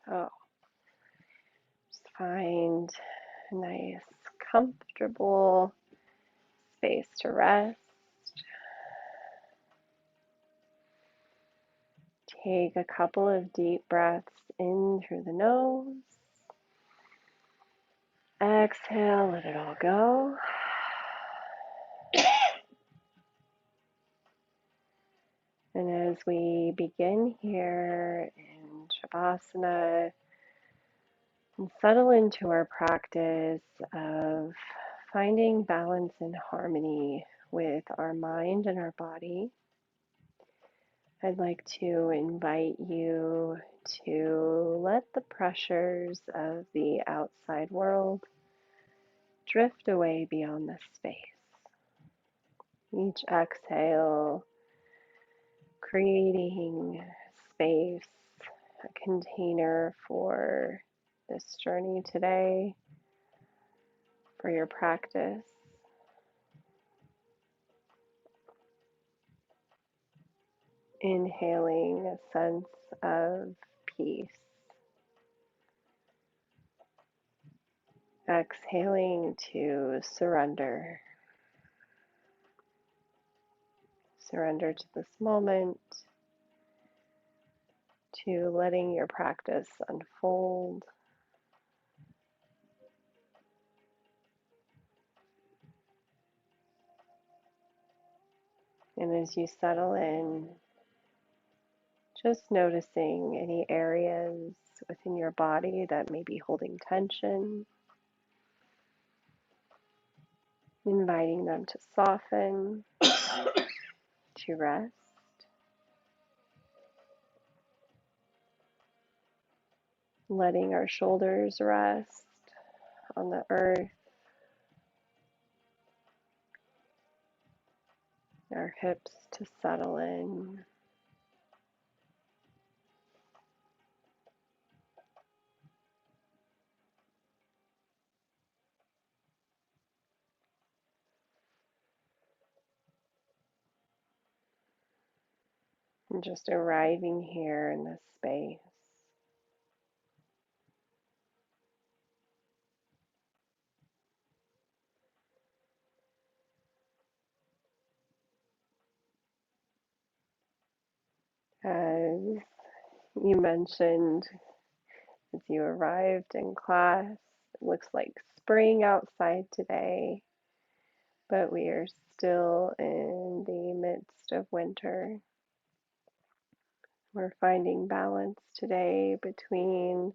So just find a nice, comfortable space to rest. Take a couple of deep breaths in through the nose. Exhale, let it all go. And as we begin here in Shavasana and settle into our practice of finding balance and harmony with our mind and our body, I'd like to invite you to let the pressures of the outside world drift away beyond this space. Each exhale, creating space, a container for this journey today, for your practice. Inhaling a sense of peace. Exhaling to surrender. Surrender to this moment, to letting your practice unfold. And as you settle in, just noticing any areas within your body that may be holding tension, inviting them to soften, to rest. Letting our shoulders rest on the earth, our hips to settle in. And just arriving here in this space. As you mentioned, as you arrived in class, it looks like spring outside today, but we are still in the midst of winter. We're finding balance today between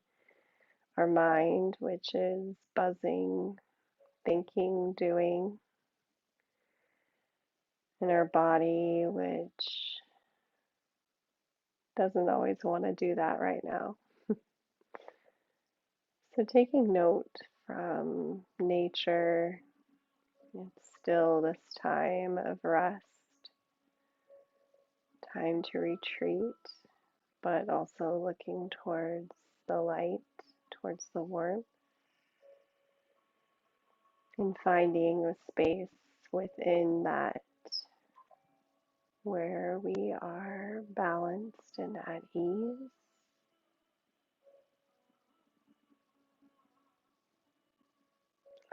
our mind, which is buzzing, thinking, doing, and our body, which doesn't always want to do that right now. So taking note from nature, it's still this time of rest, time to retreat, but also looking towards the light, towards the warmth, and finding a space within that where we are balanced and at ease.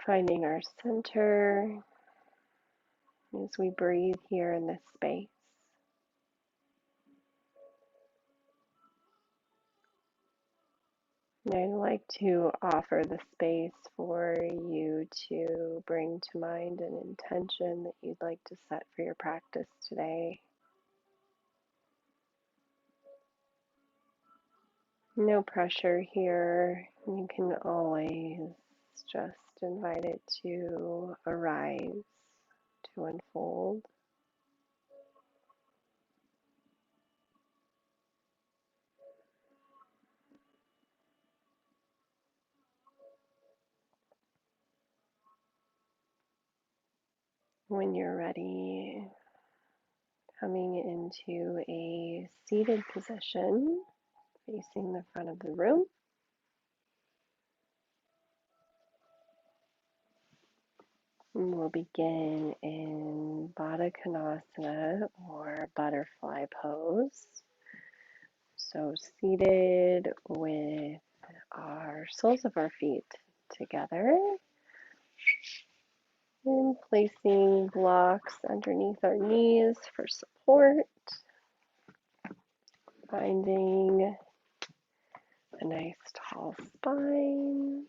Finding our center as we breathe here in this space. And I'd like to offer the space for you to bring to mind an intention that you'd like to set for your practice today. No pressure here. You can always just invite it to arise, to unfold. When you're ready, coming into a seated position, facing the front of the room. And we'll begin in Baddha Konasana or butterfly pose. So seated with our soles of our feet together and placing blocks underneath our knees for support, finding a nice tall spine.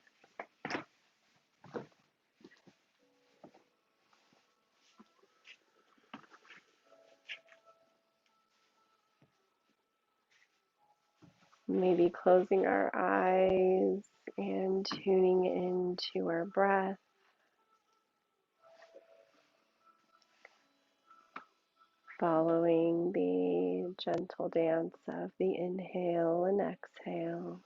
Maybe closing our eyes and tuning into our breath, following the gentle dance of the inhale and exhale.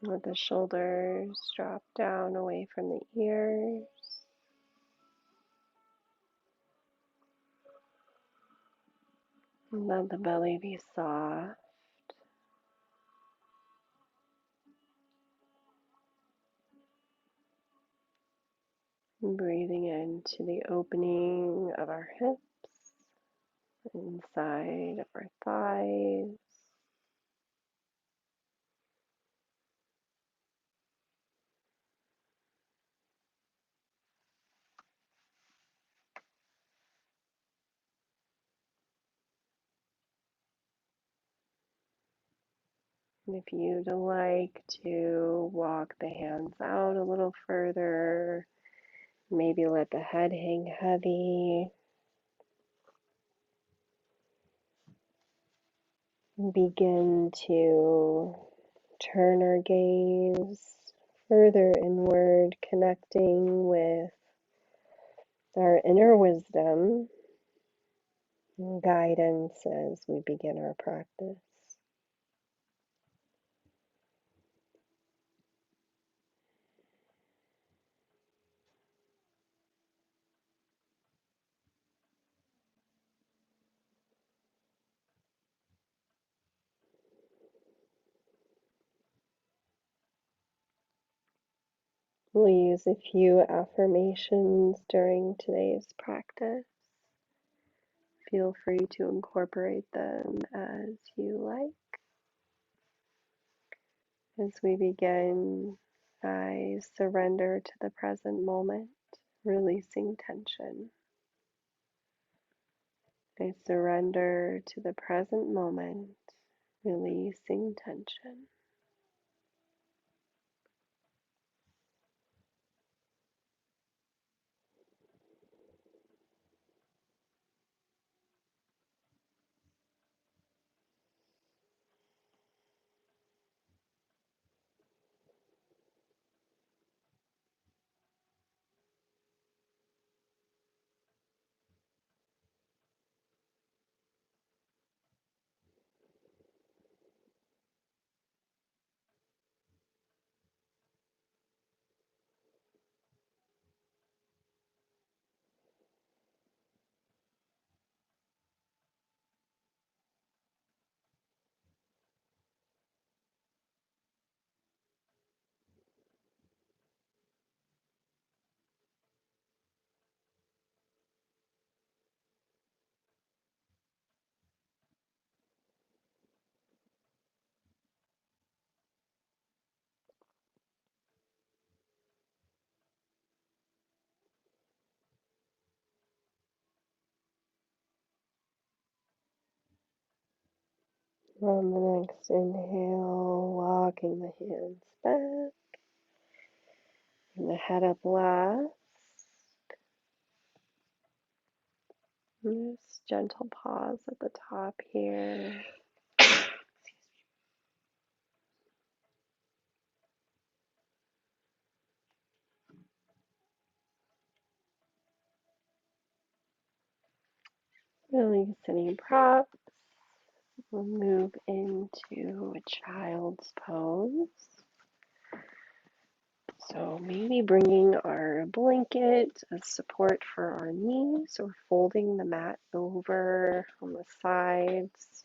Let the shoulders drop down away from the ears. And let the belly be soft. Breathing into the opening of our hips, inside of our thighs. And if you'd like to walk the hands out a little further, maybe let the head hang heavy. Begin to turn our gaze further inward, connecting with our inner wisdom and guidance as we begin our practice. We'll use a few affirmations during today's practice. Feel free to incorporate them as you like. As we begin, I surrender to the present moment, releasing tension. I surrender to the present moment, releasing tension. On the next inhale, walking the hands back and the head up last. Just gentle pause at the top here. Release any props. We'll move into a child's pose. So maybe bringing our blanket as support for our knees or folding the mat over on the sides.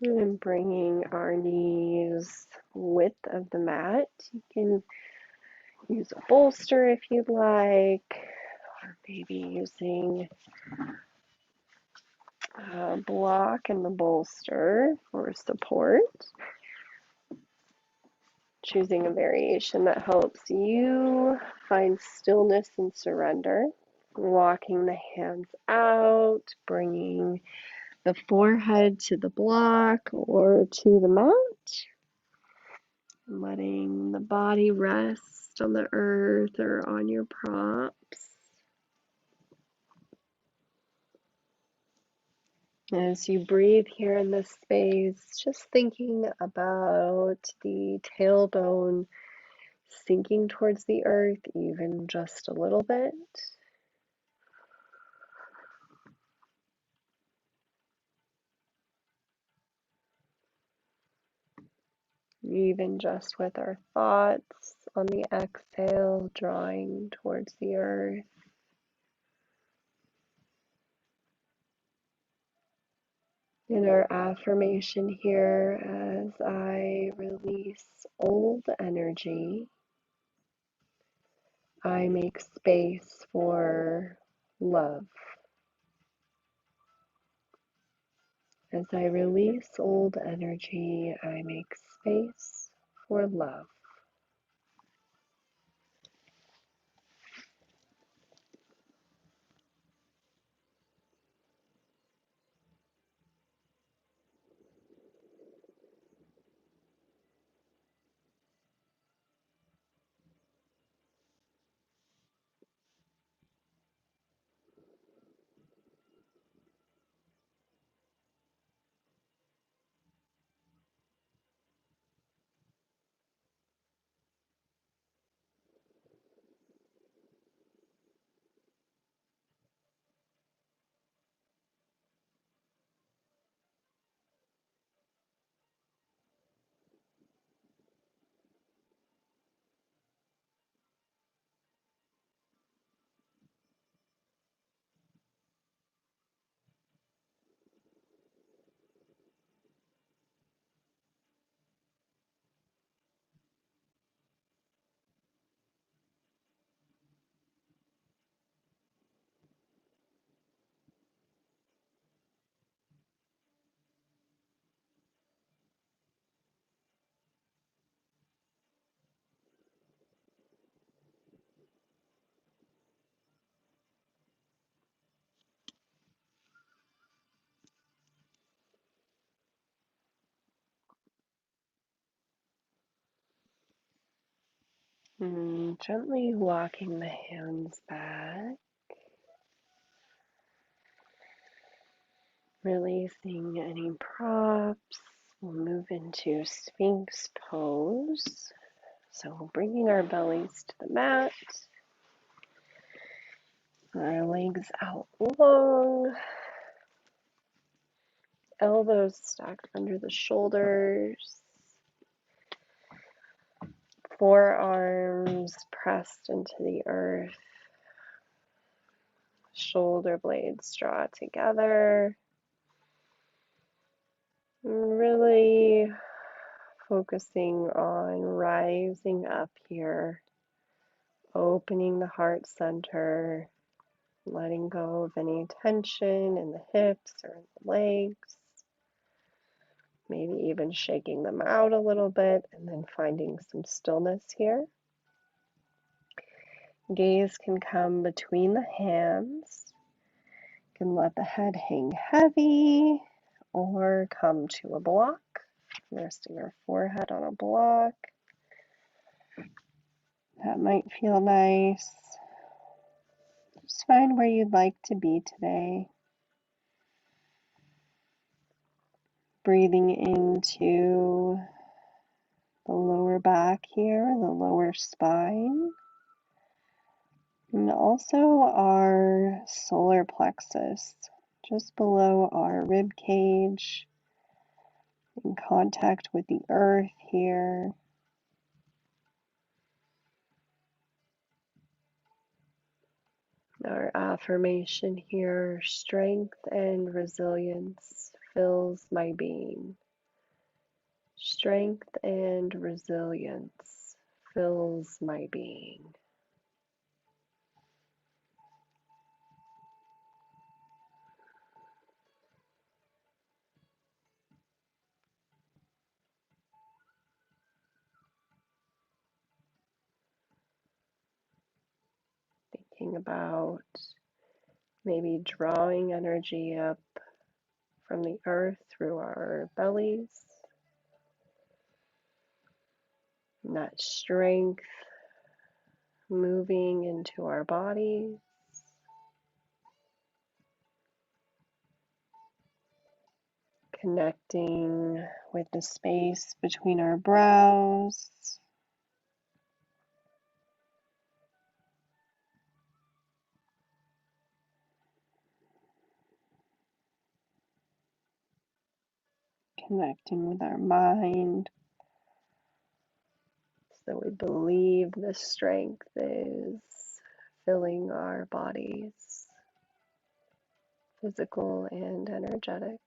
And bringing our knees width of the mat. You can use a bolster if you'd like, or maybe using a block and the bolster for support. Choosing a variation that helps you find stillness and surrender. Walking the hands out, bringing the forehead to the block or to the mat, letting the body rest on the earth or on your props. As you breathe here in this space, just thinking about the tailbone sinking towards the earth, even just a little bit. Even just with our thoughts on the exhale, drawing towards the earth. In our affirmation here, as I release old energy, I make space for love. As I release old energy, I make space for love. Gently walking the hands back, releasing any props. We'll move into Sphinx pose. So bringing our bellies to the mat, our legs out long, elbows stacked under the shoulders, forearms pressed into the earth, shoulder blades draw together. Really focusing on rising up here, opening the heart center, letting go of any tension in the hips or in the legs, maybe even shaking them out a little bit, and then finding some stillness here. Gaze can come between the hands. You can let the head hang heavy or come to a block, resting your forehead on a block. That might feel nice. Just find where you'd like to be today. Breathing into the lower back here, the lower spine, and also our solar plexus, just below our rib cage, in contact with the earth here. Our affirmation here, strength and resilience fills my being. Strength and resilience fills my being. Thinking about maybe drawing energy up from the earth through our bellies, and that strength moving into our bodies, connecting with the space between our brows, connecting with our mind, so we believe the strength is filling our bodies, physical and energetic.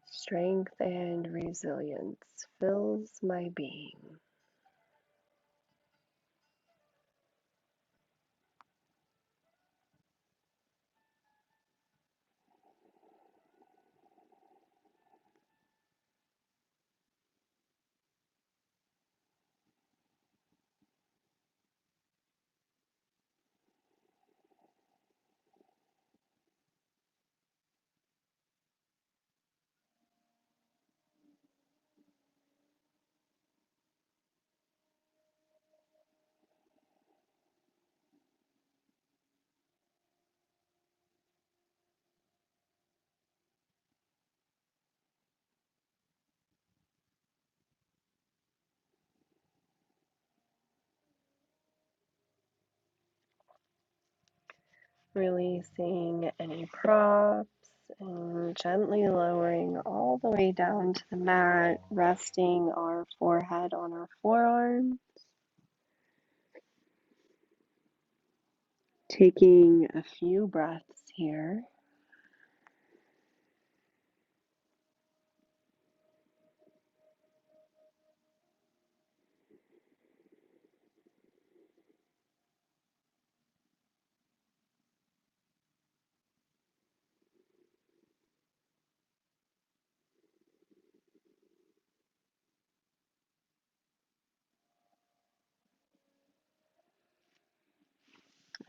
Strength and resilience fills my being. Releasing any props and gently lowering all the way down to the mat, resting our forehead on our forearm. Taking a few breaths here.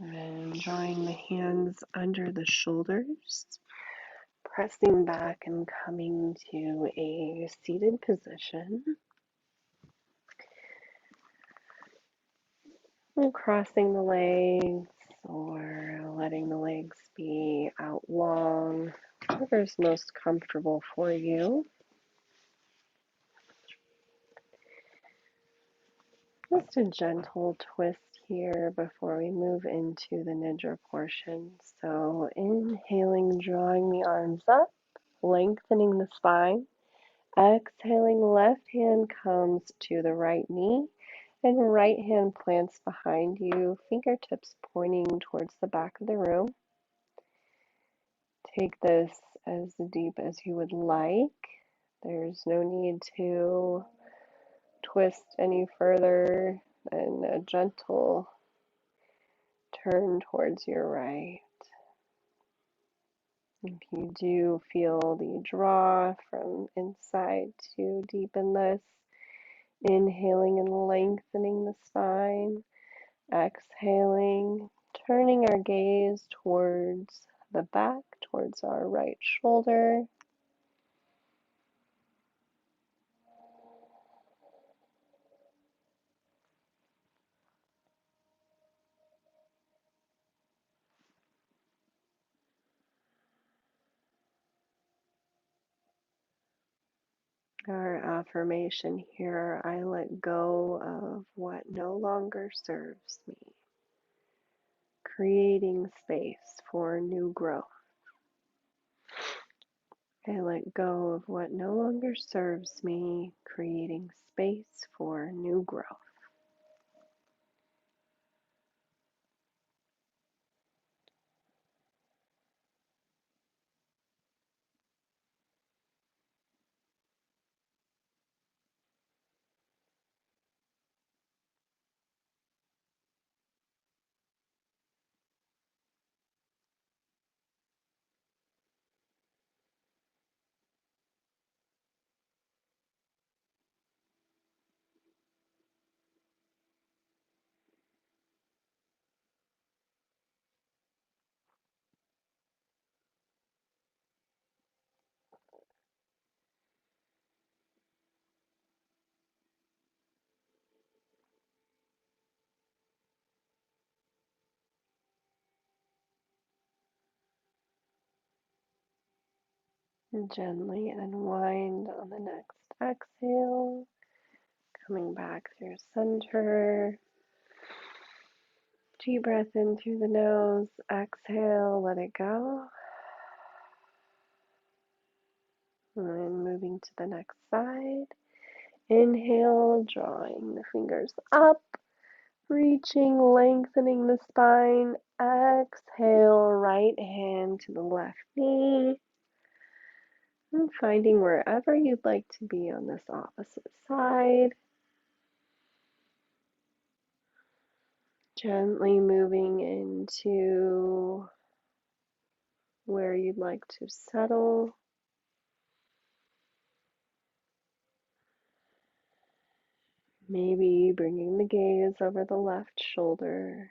And drawing the hands under the shoulders, pressing back and coming to a seated position. And crossing the legs or letting the legs be out long, whatever's most comfortable for you. Just a gentle twist here before we move into the Nidra portion. So inhaling, drawing the arms up, lengthening the spine. Exhaling, left hand comes to the right knee and right hand plants behind you, fingertips pointing towards the back of the room. Take this as deep as you would like. There's no need to twist any further than a gentle turn towards your right. If you do feel the draw from inside to deepen this, inhaling and lengthening the spine, exhaling, turning our gaze towards the back, towards our right shoulder. Our affirmation here: I let go of what no longer serves me, creating space for new growth. I let go of what no longer serves me, creating space for new growth. And gently unwind on the next exhale, coming back through center. Deep breath in through the nose, exhale, let it go. And then moving to the next side. Inhale, drawing the fingers up, reaching, lengthening the spine. Exhale, right hand to the left knee. And finding wherever you'd like to be on this opposite side. Gently moving into where you'd like to settle. Maybe bringing the gaze over the left shoulder.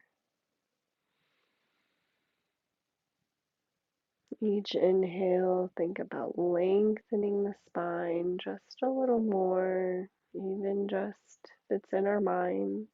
Each inhale, think about lengthening the spine just a little more, even just if it's in our minds.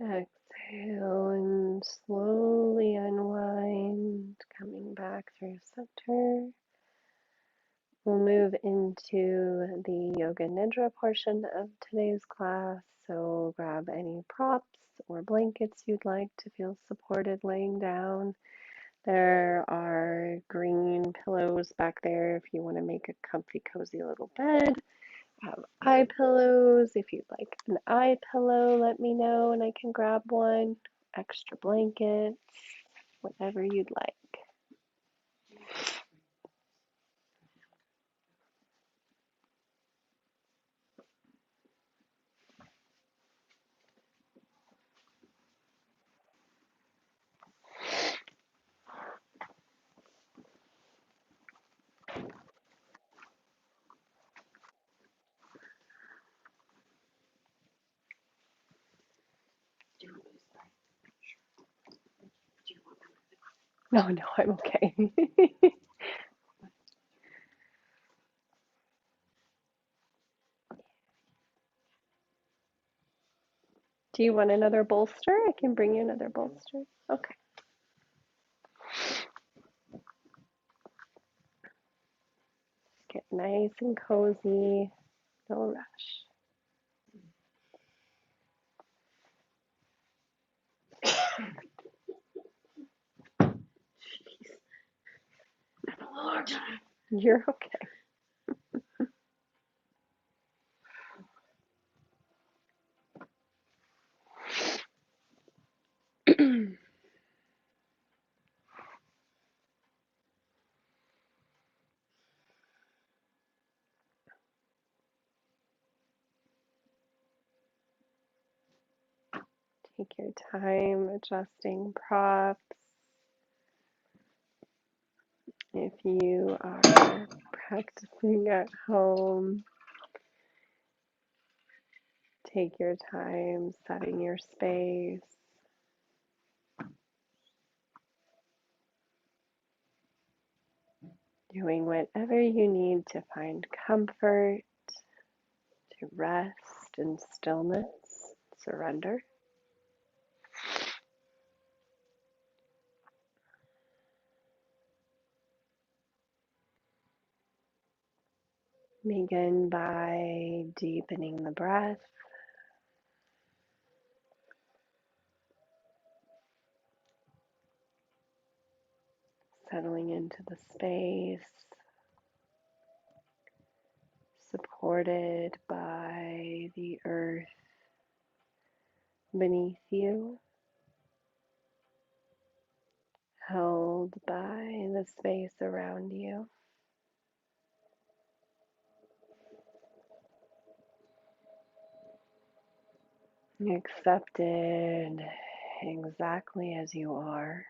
Exhale and slowly unwind, coming back through center. We'll move into the Yoga Nidra portion of today's class. So grab any props or blankets you'd like to feel supported laying down. There are green pillows back there if you want to make a comfy, cozy little bed. Have eye pillows. If you'd like an eye pillow, let me know and I can grab one. Extra blankets, whatever you'd like. No, no, I'm okay. Do you want another bolster? I can bring you another bolster. Okay. Get nice and cozy. No rush. You're okay. Take your time adjusting props. If you are practicing at home, take your time setting your space, doing whatever you need to find comfort, to rest in stillness, surrender. Begin by deepening the breath, settling into the space, supported by the earth beneath you, held by the space around you. Accepted exactly as you are.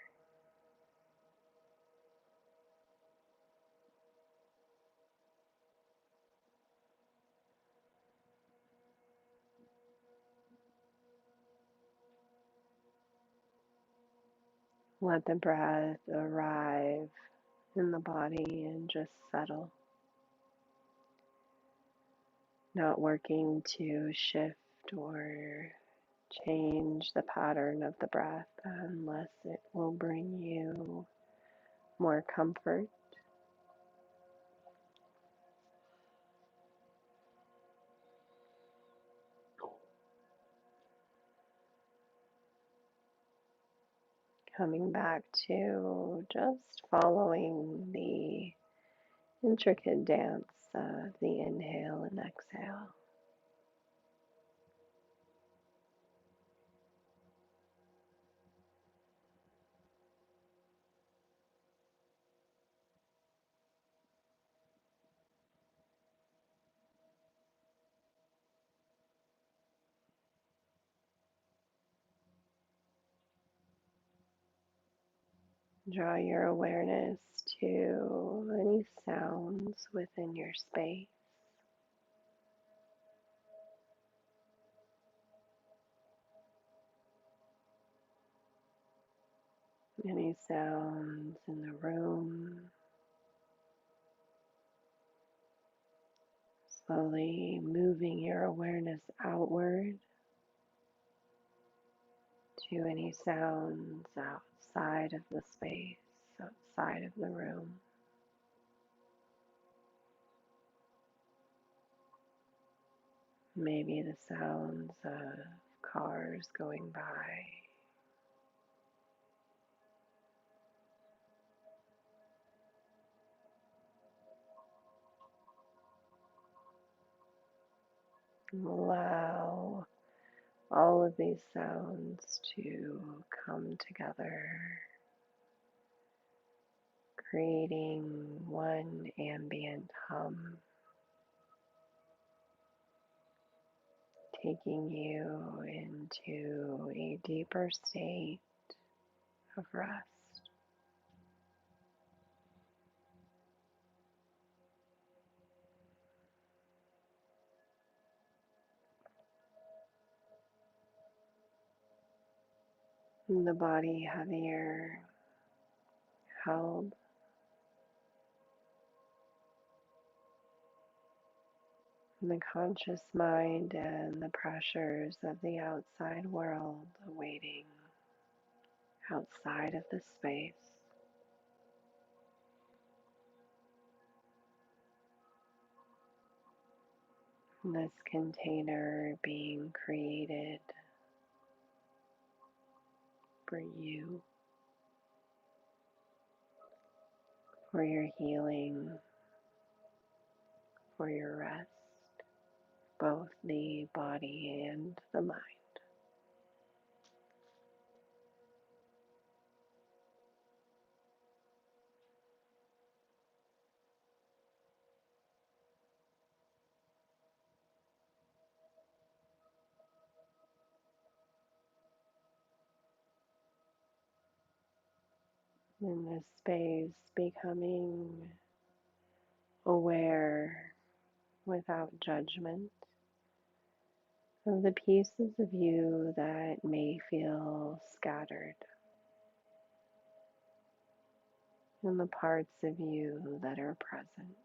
Let the breath arrive in the body and just settle, not working to shift or change the pattern of the breath unless it will bring you more comfort. Coming back to just following the intricate dance of the inhale and exhale. Draw your awareness to any sounds within your space. Any sounds in the room. Slowly moving your awareness outward to any sounds outside of the space, outside of the room. Maybe the sounds of cars going by. Allow all of these sounds to come together, creating one ambient hum, taking you into a deeper state of rest. And the body heavier, held. And the conscious mind and the pressures of the outside world awaiting outside of the space. This container being created for you, for your healing, for your rest, both the body and the mind. in this space, becoming aware without judgment of the pieces of you that may feel scattered and the parts of you that are present.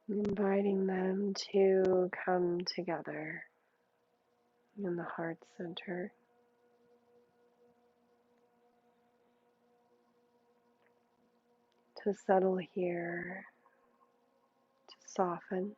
Inviting them to come together in the heart center, to settle here, to soften.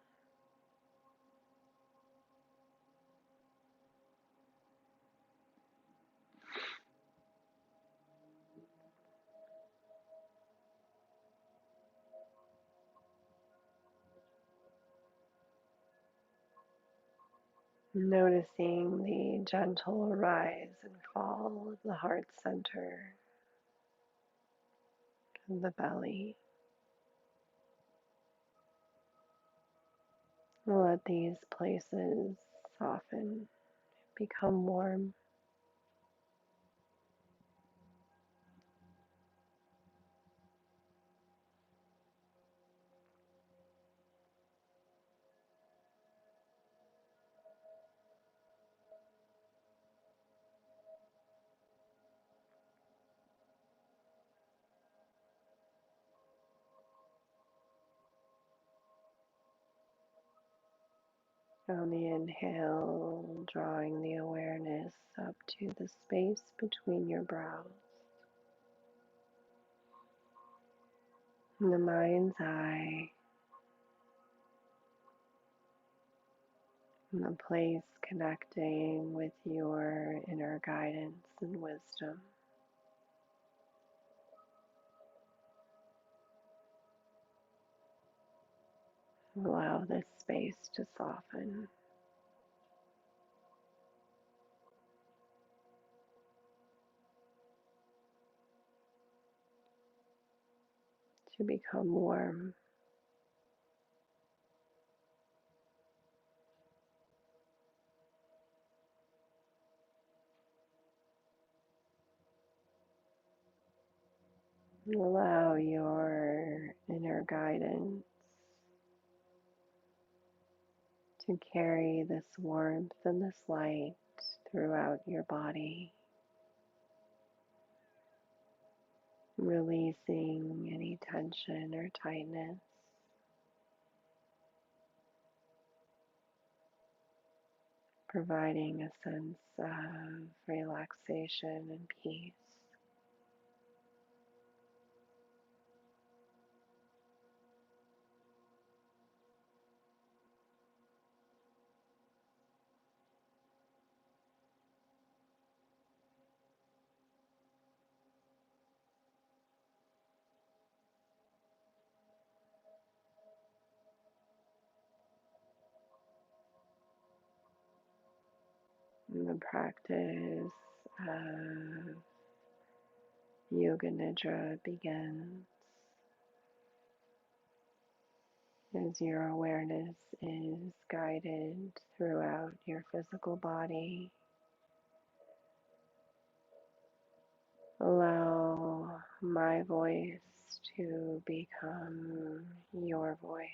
Noticing the gentle rise and fall of the heart center and the belly. Let these places soften, become warm. On the inhale, drawing the awareness up to the space between your brows. In the mind's eye, in the place connecting with your inner guidance and wisdom. Allow this space to soften, to become warm. Allow your inner guidance to carry this warmth and this light throughout your body, releasing any tension or tightness, providing a sense of relaxation and peace. And the practice of Yoga Nidra begins as your awareness is guided throughout your physical body. Allow my voice to become your voice.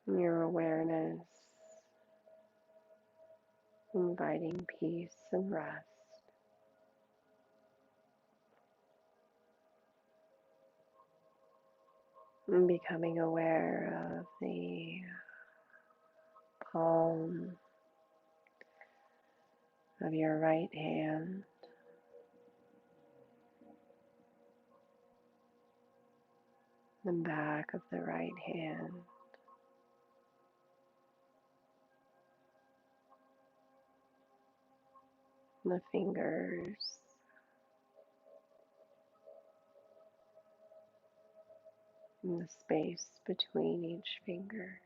Your awareness inviting peace and rest. And becoming aware of the palm of your right hand, the back of the right hand, the fingers, and the space between each finger.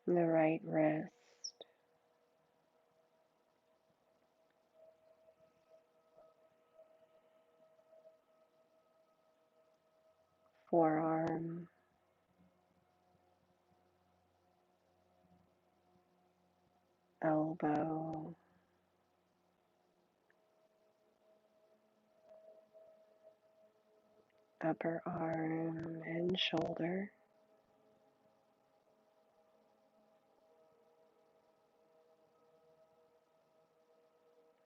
The right wrist, forearm, elbow, upper arm and shoulder.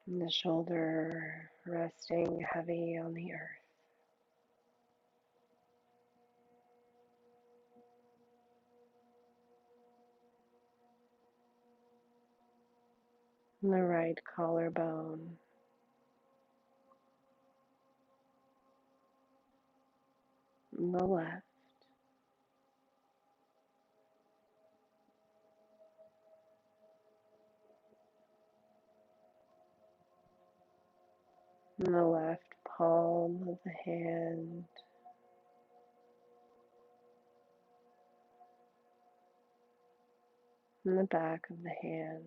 And the shoulder resting heavy on the earth. And the right collarbone. And the left. And the left palm of the hand. And the back of the hand.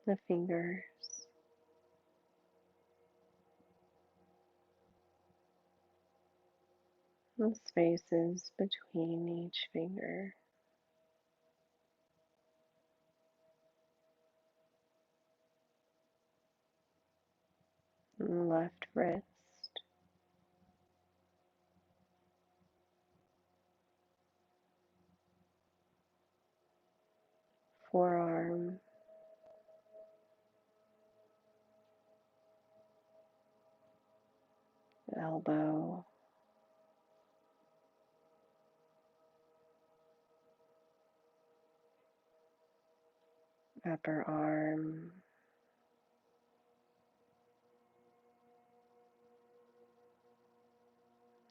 The fingers. The spaces between each finger. And the left wrist. Forearm. Elbow. Upper arm.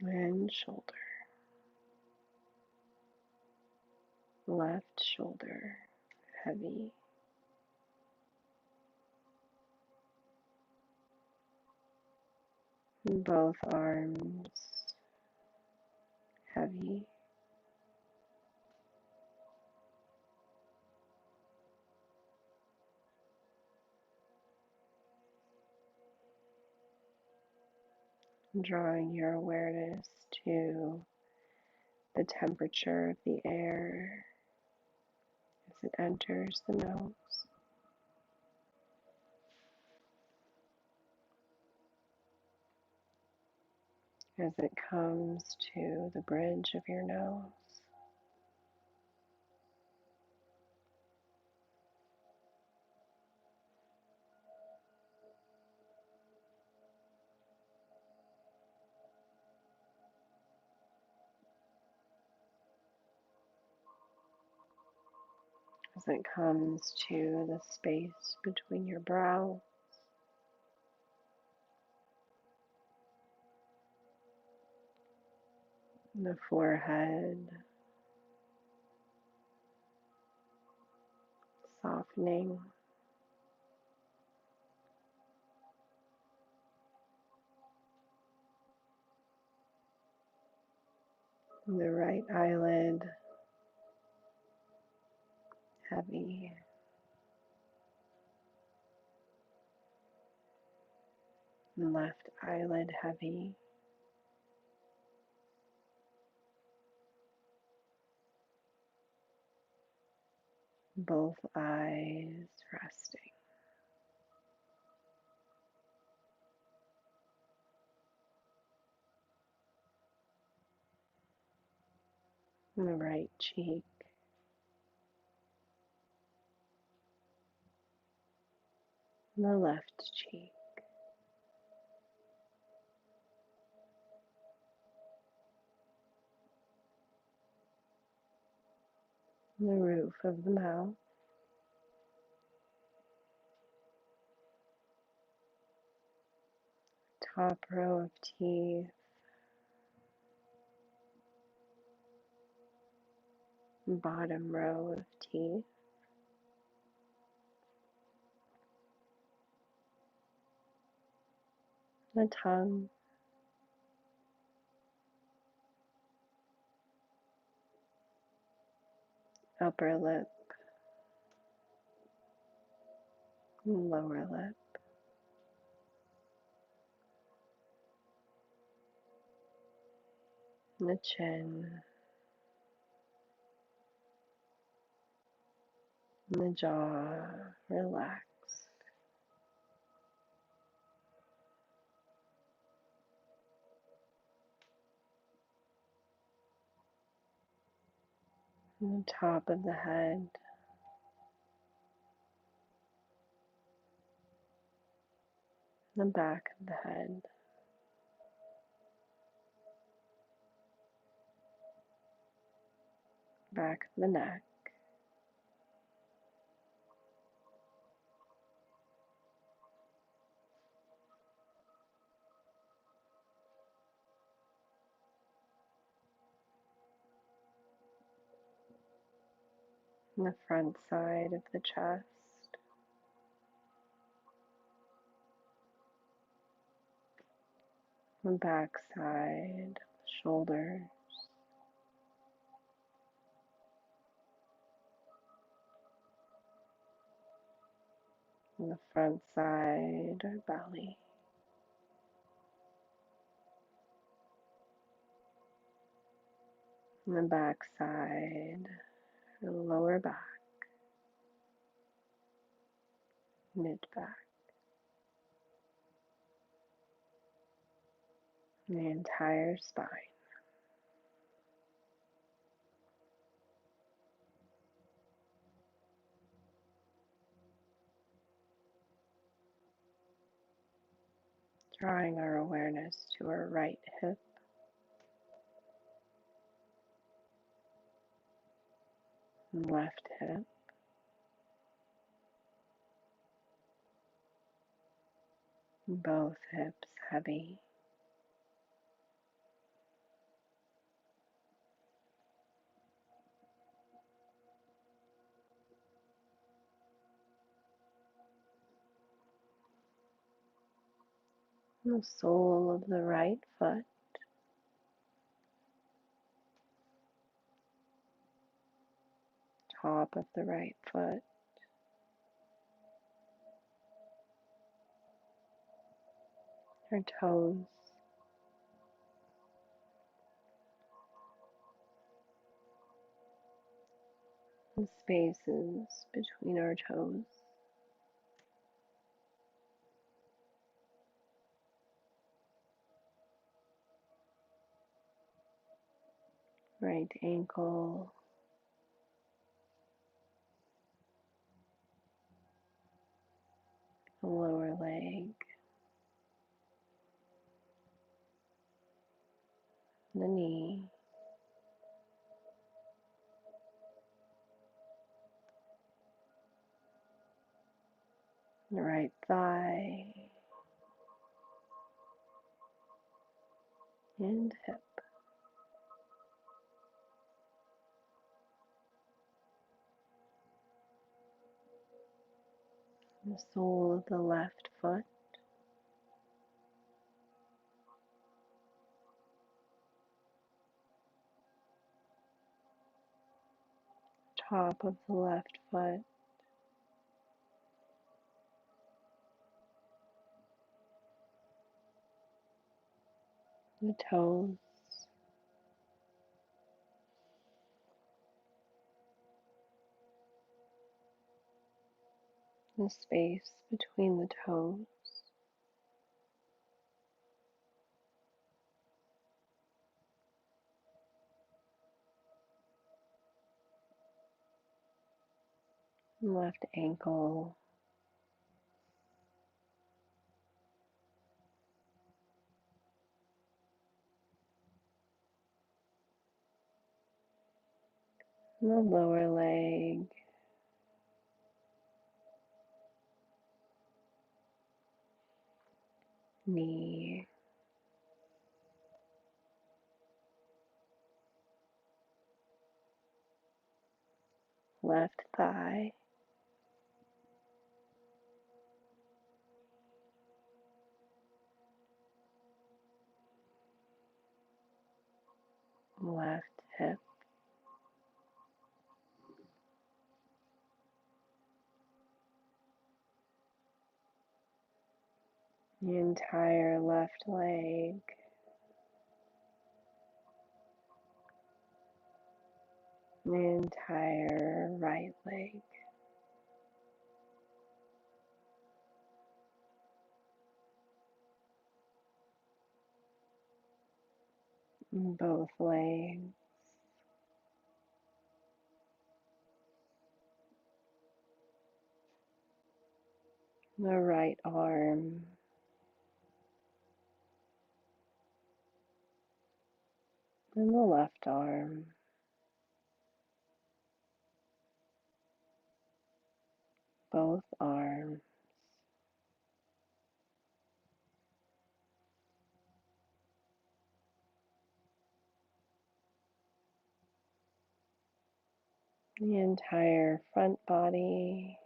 And shoulder. Left shoulder. Heavy. Both arms heavy. Drawing your awareness to the temperature of the air as it enters the nose, as it comes to the bridge of your nose, as it comes to the space between your brow, the forehead, softening, the right eyelid heavy, left eyelid heavy, both eyes resting. The right cheek, the left cheek, the roof of the mouth, top row of teeth, bottom row of teeth, the tongue, upper lip, lower lip, the chin, the jaw relaxed, the top of the head, the back of the head, back of the neck, and the front side of the chest, the back side, shoulders, and the front side or belly, and the back side, or lower back, mid back, and the entire spine. Drawing our awareness to our right hip, and left hip, both hips heavy, and the sole of the right foot, top of the right foot, our toes, and spaces between our toes, right ankle, the lower leg, the knee, the right thigh, and hip, the sole of the left foot, top of the left foot, the toes, the space between the toes, left ankle, the lower leg, knee, left thigh, left hip, the entire left leg, the entire right leg, both legs, the right arm, and the left arm, both arms, the entire front body,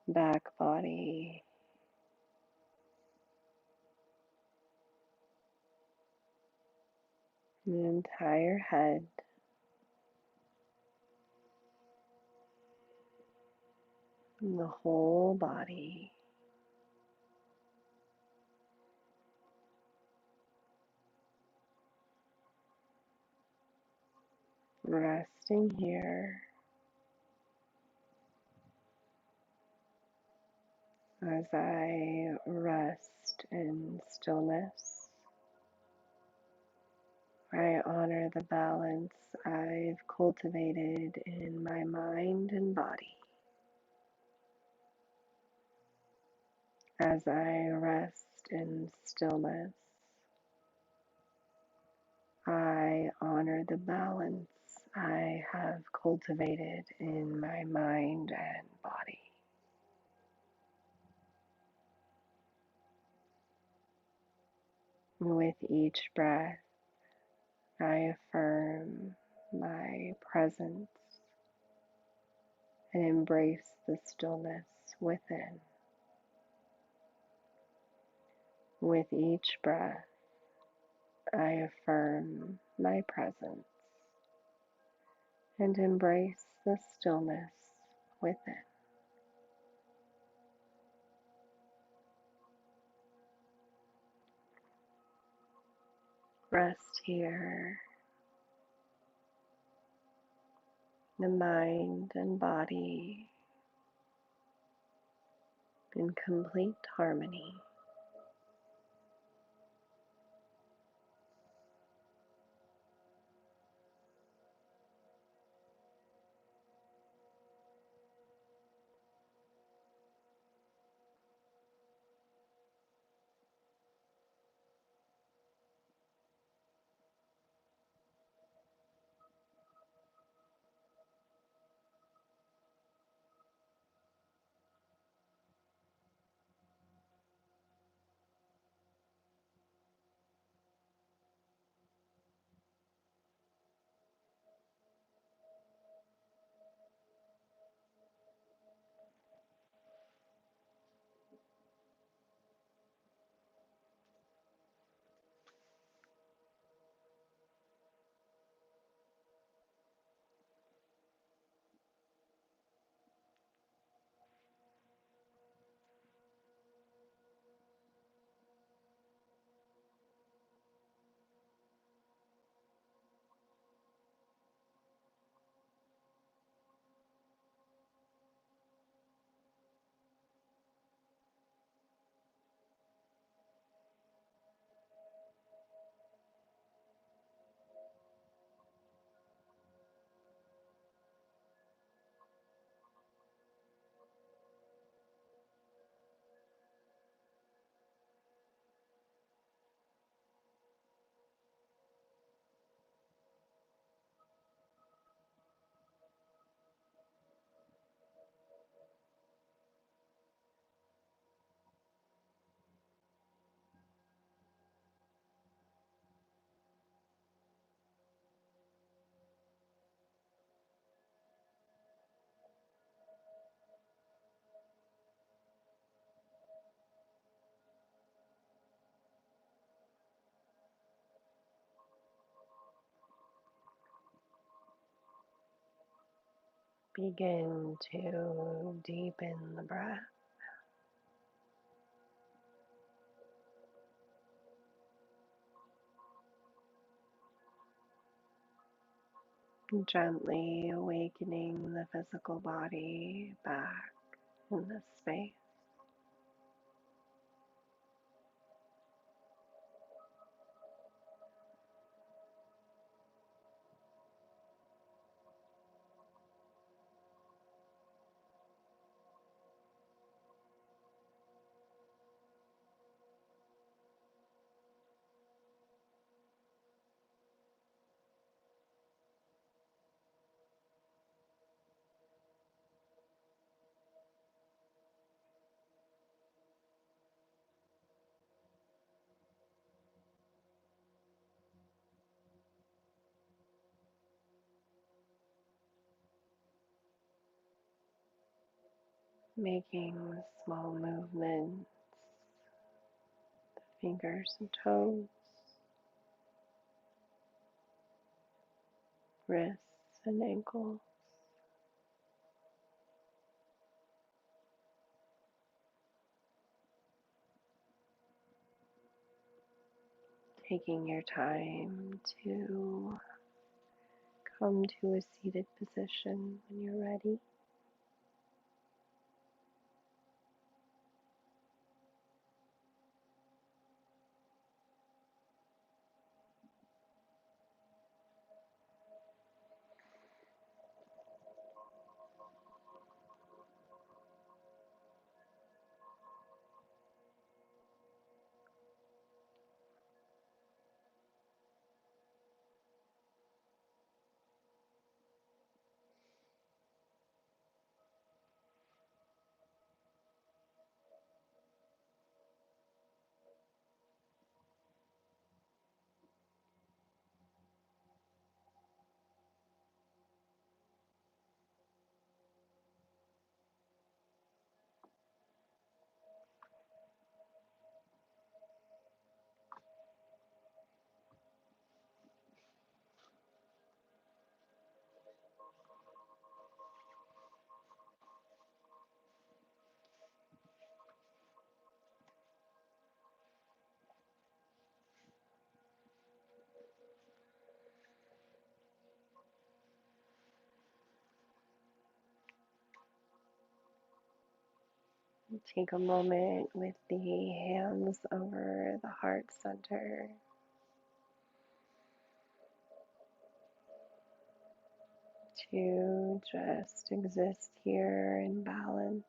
back body, the entire head, and the whole body, resting here as I rest in stillness. I honor the balance I've cultivated in my mind and body. As I rest in stillness, I honor the balance I have cultivated in my mind and body. With each breath, I affirm my presence and embrace the stillness within. With each breath, I affirm my presence and embrace the stillness within. Rest here, the mind and body in complete harmony. Begin to deepen the breath. Gently awakening the physical body back in this space. Making small movements, fingers and toes, wrists and ankles. Taking your time to come to a seated position when you're ready. Take a moment with the hands over the heart center to just exist here in balance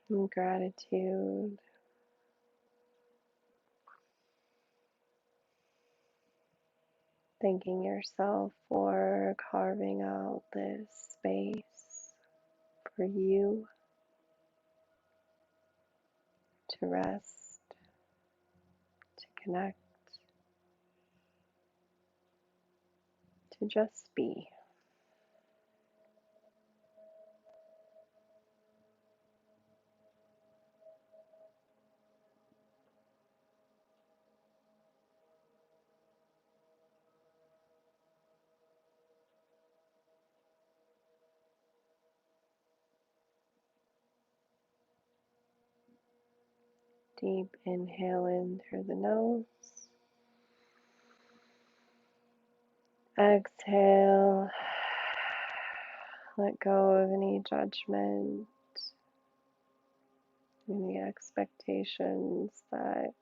and gratitude. Thanking yourself for carving out this space for you to rest, to connect, to just be. Deep inhale in through the nose. Exhale. Let go of any judgment, any expectations that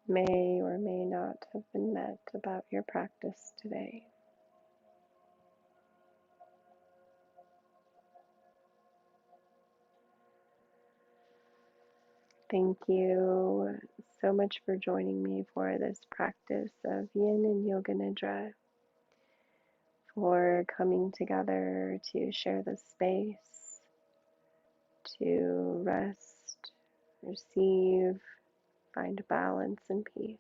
may or may not have been met about your practice today. Thank you so much for joining me for this practice of Yin and Yoga Nidra, for coming together to share the space, to rest, receive, find balance and peace.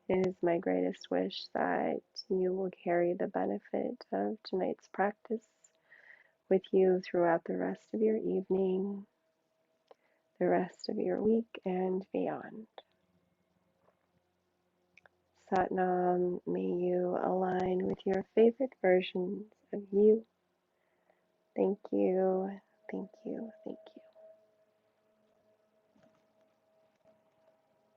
It is my greatest wish that you will carry the benefit of tonight's practice with you throughout the rest of your evening, the rest of your week, and beyond. Satnam, may you align with your favorite versions of you. Thank you, thank you, thank you.